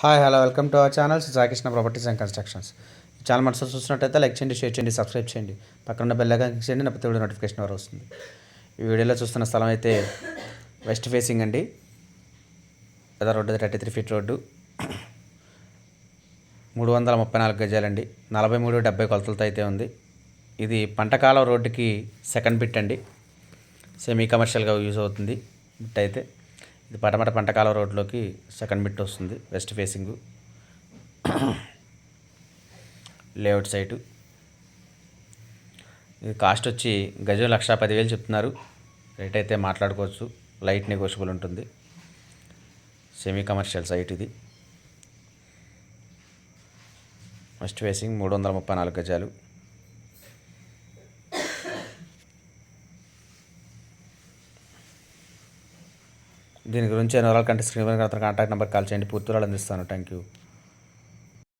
Hi hello welcome to our channel Saikrishna properties and constructions. ఈ channel మనసు చూసినట్టయితే like చేయండి, షేర్ చేయండి, సబ్స్క్రైబ్ చేయండి, పక్కన బెల్ ఐకాన్ క్లిక్ చేయండి, ప్రతి వీడియో నోటిఫికేషన్ వరకు వస్తుంది. ఈ వీడియోలో చూస్తున్న స్థలం అయితే వెస్ట్ ఫేసింగ్ అండి. పెద్ద రోడ్డు 33 ఫీట్ రోడ్డు, 334 గజాలండి, 43-70 కొలతలతో అయితే ఉంది. ఇది పంటకాలం రోడ్డుకి సెకండ్ బిట్ అండి, సెమీ కమర్షియల్గా యూజ్ అవుతుంది బిట్ అయితే. ఇది పటమట పంటకాలం రోడ్లోకి సెకండ్ బిట్ వస్తుంది. West facing layout site. ఇది కాస్ట్ వచ్చి గజం 1,10,000 చెప్తున్నారు. రేట్ అయితే మాట్లాడుకోవచ్చు, లైట్ నెగోషియబుల్ ఉంటుంది. సెమీ కమర్షియల్ సైట్ ఇది. వెస్ట్ ఫేసింగ్ 334 గజాలు. దీని గురించి ఎన్ని కంటే స్క్రీన్ మీద కాంటాక్ట్ నెంబర్ కాల్ చేయండి, పూర్తి వివరాలు అందిస్తాను. Thank you.